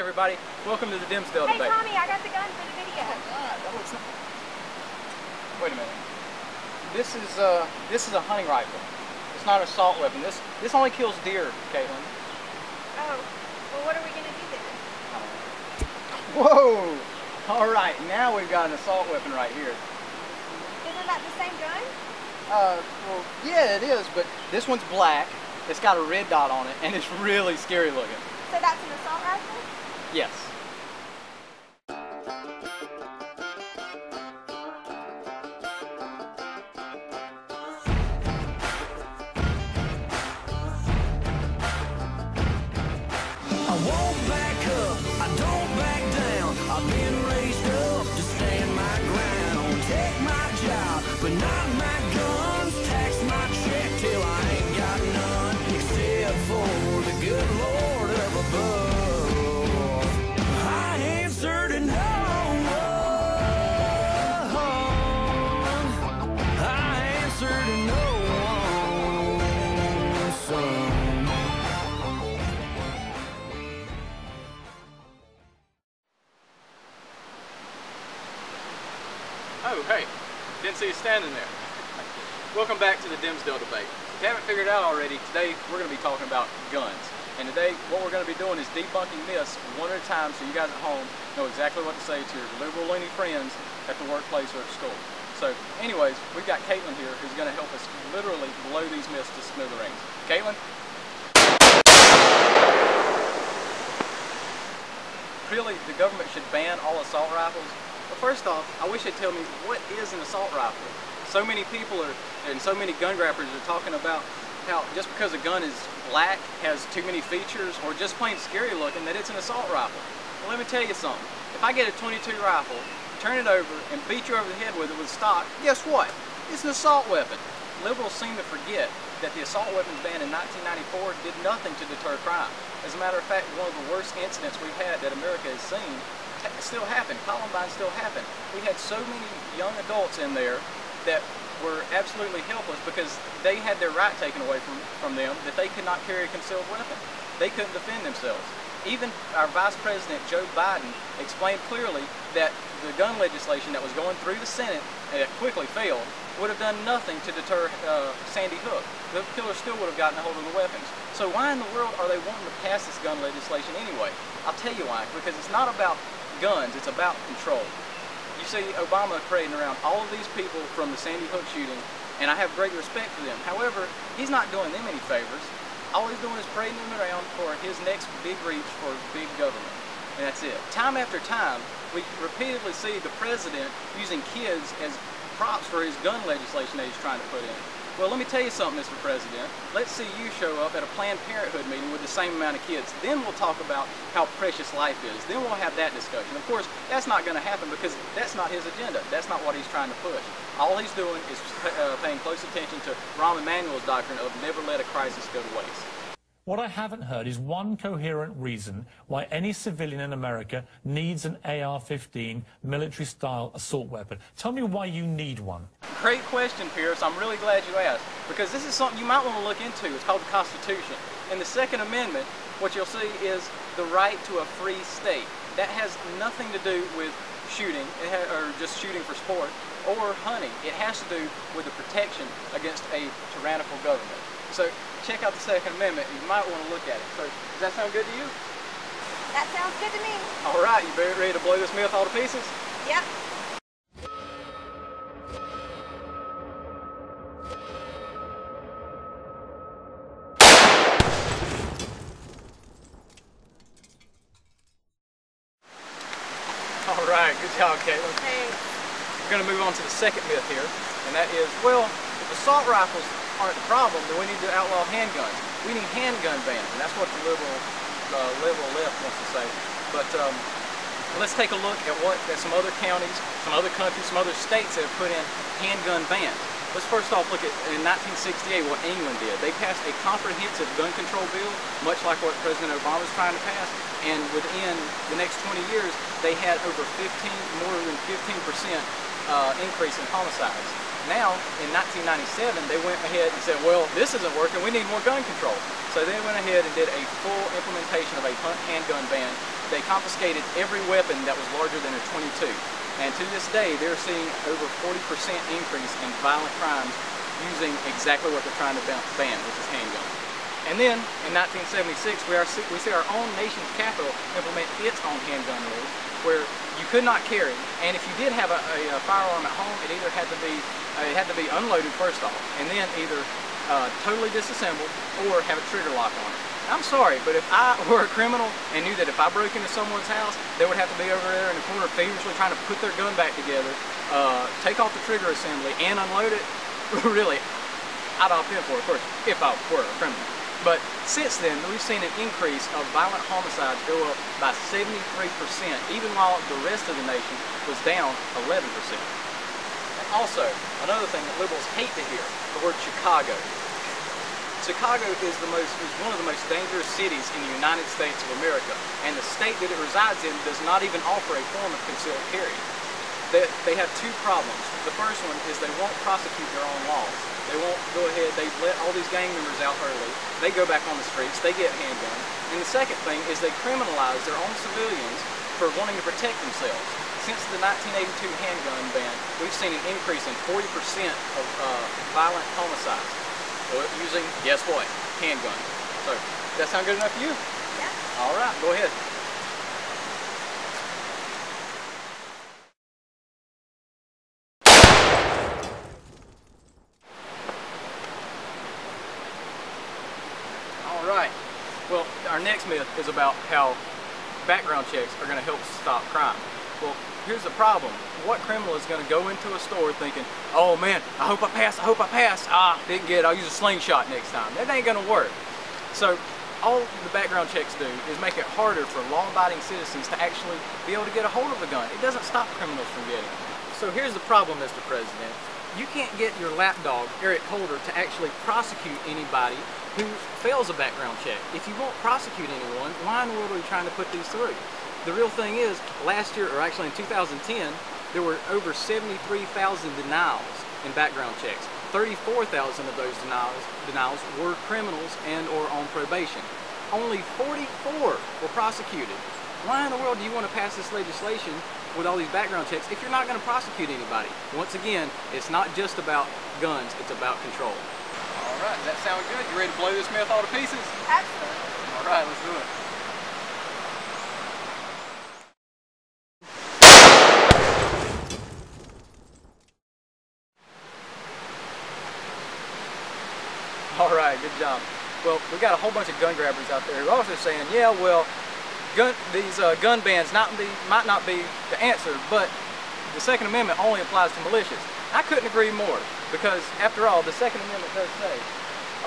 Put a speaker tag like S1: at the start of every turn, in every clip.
S1: everybody, welcome to the Dimsdale debate.
S2: Hey Tommy, I got the gun for the video.
S1: Wait a minute. This is a hunting rifle. It's not an assault weapon. This only kills deer, Caitlin.
S2: Oh, well what are we gonna do then?
S1: Whoa! All right, now we've got an assault weapon right here.
S2: Isn't that the same gun?
S1: Well, yeah, it is, but this one's black. It's got a red dot on it, and it's really scary looking.
S2: So that's an assault rifle?
S1: Yes.
S3: I won't back up, I don't back down. I've been raised up to stand my ground. Take my job, but not my guns. Tax my check till I ain't got none, except for the good Lord up above. I answer to no one. I answer to no one, son.
S1: Oh, hey, didn't see you standing there. Welcome back to the Dimsdale debate. If you haven't figured it out already, today we're going to be talking about guns. And today, what we're going to be doing is debunking myths one at a time so you guys at home know exactly what to say to your liberal-leaning friends at the workplace or at school. So, anyways, we've got Caitlin here who's going to help us literally blow these myths to smithereens. Caitlin? Really, the government should ban all assault rifles? Well, first off, I wish they'd tell me what is an assault rifle. So many people and so many gun grabbers are talking about how just because a gun is black, has too many features, or just plain scary looking, that it's an assault rifle. Well, let me tell you something. If I get a .22 rifle, turn it over, and beat you over the head with it with stock, guess what? It's an assault weapon. Liberals seem to forget that the assault weapons ban in 1994 did nothing to deter crime. As a matter of fact, one of the worst incidents we've had that America has seen still happened. Columbine still happened. We had so many young adults in there that were absolutely helpless because they had their right taken away from them that they could not carry a concealed weapon. They couldn't defend themselves. Even our Vice President, Joe Biden, explained clearly that the gun legislation that was going through the Senate and that quickly failed would have done nothing to deter Sandy Hook. The killer still would have gotten a hold of the weapons. So why in the world are they wanting to pass this gun legislation anyway? I'll tell you why. Because it's not about guns, it's about control. You see Obama parading around all of these people from the Sandy Hook shooting, and I have great respect for them. However, he's not doing them any favors. All he's doing is parading them around for his next big reach for big government. And that's it. Time after time, we repeatedly see the president using kids as props for his gun legislation that he's trying to put in. Well, let me tell you something, Mr. President. Let's see you show up at a Planned Parenthood meeting with the same amount of kids. Then we'll talk about how precious life is. Then we'll have that discussion. Of course, that's not going to happen because that's not his agenda. That's not what he's trying to push. All he's doing is paying close attention to Rahm Emanuel's doctrine of never let a crisis go to waste.
S4: What I haven't heard is one coherent reason why any civilian in America needs an AR-15 military-style assault weapon. Tell me why you need one.
S1: Great question, Pierce. I'm really glad you asked, because this is something you might want to look into. It's called the Constitution. In the Second Amendment, what you'll see is the right to a free state. That has nothing to do with shooting, or just shooting for sport, or hunting. It has to do with the protection against a tyrannical government. So check out the Second Amendment. You might want to look at it. So does that sound good to you?
S2: That sounds good to me.
S1: All right, you ready to blow this myth all to pieces?
S2: Yep.
S1: All right, good job, Caitlin.
S2: Thanks.
S1: We're going to move on to the second myth here, and that is, well, if assault rifles aren't the problem, then we need to outlaw handguns. We need handgun bans, and that's what the liberal left wants to say. But let's take a look at what some other counties, some other countries, some other states have put in handgun bans. Let's first off look at, in 1968, what England did. They passed a comprehensive gun control bill, much like what President Obama is trying to pass, and within the next 20 years, they had over more than 15% increase in homicides. Now, in 1997, they went ahead and said, well, this isn't working, we need more gun control. So they went ahead and did a full implementation of a handgun ban they confiscated every weapon that was larger than a .22. And to this day, they're seeing over 40% increase in violent crimes using exactly what they're trying to ban, which is handguns. And then, in 1976, we see our own nation's capital implement its own handgun rule, where you could not carry, and if you did have a firearm at home, it either had to be unloaded first off, and then either totally disassembled or have a trigger lock on it. I'm sorry, but if I were a criminal and knew that if I broke into someone's house, they would have to be over there in the corner feverishly trying to put their gun back together, take off the trigger assembly, and unload it, really, I'd opt in for it, of course, if I were a criminal. But since then, we've seen an increase of violent homicides go up by 73%, even while the rest of the nation was down 11%. And also, another thing that liberals hate to hear, the word Chicago. Chicago is one of the most dangerous cities in the United States of America, and the state that it resides in does not even offer a form of concealed carry. They have two problems. The first one is they won't prosecute their own laws. They won't go ahead, they let all these gang members out early, they go back on the streets, they get handguns. And the second thing is they criminalize their own civilians for wanting to protect themselves. Since the 1982 handgun ban, we've seen an increase in 40% of violent homicides using, guess what, handguns. So, does that sound good enough to you?
S2: Yeah.
S1: All right, go ahead. Alright, well, our next myth is about how background checks are going to help stop crime. Well, here's the problem. What criminal is going to go into a store thinking, oh man, I hope I pass, didn't get it, I'll use a slingshot next time. That ain't going to work. So, all the background checks do is make it harder for law-abiding citizens to actually be able to get a hold of a gun. It doesn't stop criminals from getting it. So here's the problem, Mr. President. You can't get your lapdog, Eric Holder, to actually prosecute anybody who fails a background check. If you won't prosecute anyone, why in the world are you trying to put these through? The real thing is, last year, or actually in 2010, there were over 73,000 denials in background checks. 34,000 of those denials were criminals and or on probation. Only 44 were prosecuted. Why in the world do you want to pass this legislation with all these background checks if you're not going to prosecute anybody? Once again, it's not just about guns, it's about control. All right, does that sound good? You ready to blow this myth all to pieces?
S2: Absolutely.
S1: All right, let's do it. All right, good job. Well, we got a whole bunch of gun grabbers out there who are also saying, yeah, well, these gun bans might not be the answer, but the Second Amendment only applies to militias. I couldn't agree more, because after all, the Second Amendment does say,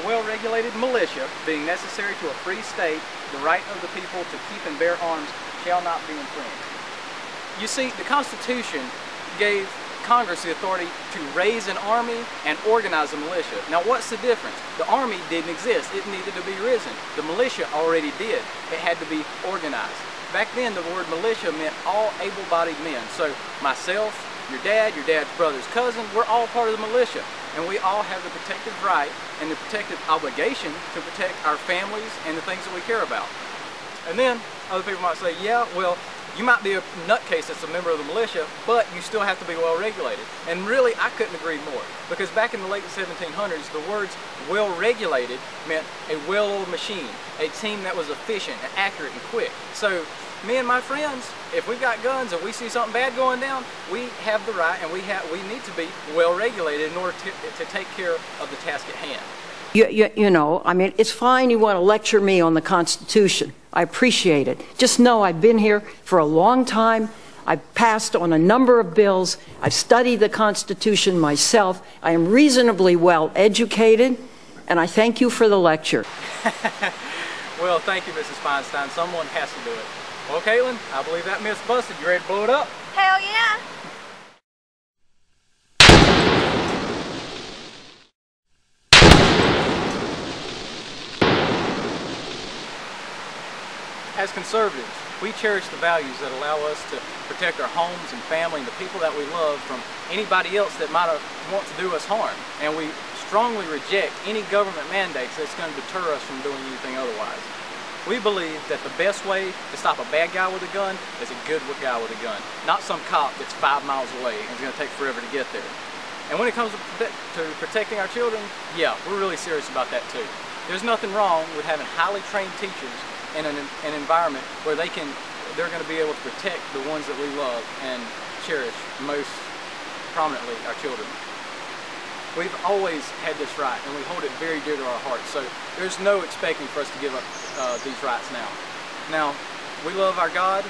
S1: a well-regulated militia, being necessary to a free state, the right of the people to keep and bear arms shall not be infringed. You see, the Constitution gave Congress the authority to raise an army and organize a militia. Now what's the difference? The army didn't exist. It needed to be risen. The militia already did. It had to be organized. Back then the word militia meant all able-bodied men. So myself, your dad's brother's cousin, we're all part of the militia. And we all have the protective right and the protective obligation to protect our families and the things that we care about. And then other people might say, yeah, well, you might be a nutcase that's a member of the militia, but you still have to be well regulated. And really, I couldn't agree more. Because back in the late 1700s, the words well regulated meant a well-oiled machine, a team that was efficient and accurate and quick. So, me and my friends, if we've got guns and we see something bad going down, we have the right and we need to be well regulated in order to take care of the task at hand.
S5: You know, I mean, it's fine you want to lecture me on the Constitution. I appreciate it. Just know I've been here for a long time. I've passed on a number of bills. I've studied the Constitution myself. I am reasonably well educated, and I thank you for the lecture.
S1: Well, thank you, Mrs. Feinstein. Someone has to do it. Well, Caitlin, I believe that myth's busted. You ready to blow it up?
S2: Hell yeah!
S1: As conservatives, we cherish the values that allow us to protect our homes and family and the people that we love from anybody else that might want to do us harm. And we strongly reject any government mandates that's going to deter us from doing anything otherwise. We believe that the best way to stop a bad guy with a gun is a good guy with a gun, not some cop that's 5 miles away and it's going to take forever to get there. And when it comes to protecting our children, yeah, we're really serious about that too. There's nothing wrong with having highly trained teachers in an environment where they're going to be able to protect the ones that we love and cherish most prominently, our children. We've always had this right, and we hold it very dear to our hearts, so there's no expecting for us to give up these rights now. Now, we love our God,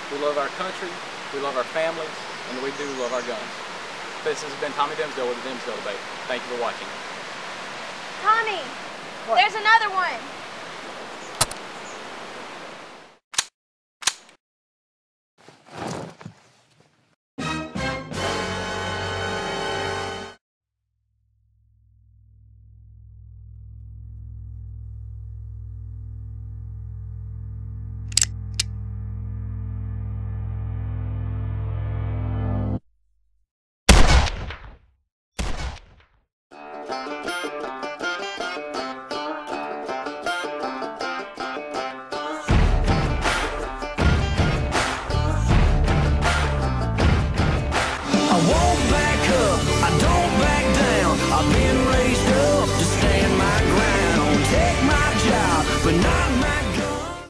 S1: we love our country, we love our families, and we do love our guns. This has been Tommy Dimsdale with the Dimsdale Debate. Thank you for watching.
S2: Tommy,
S1: What?
S2: there's another one.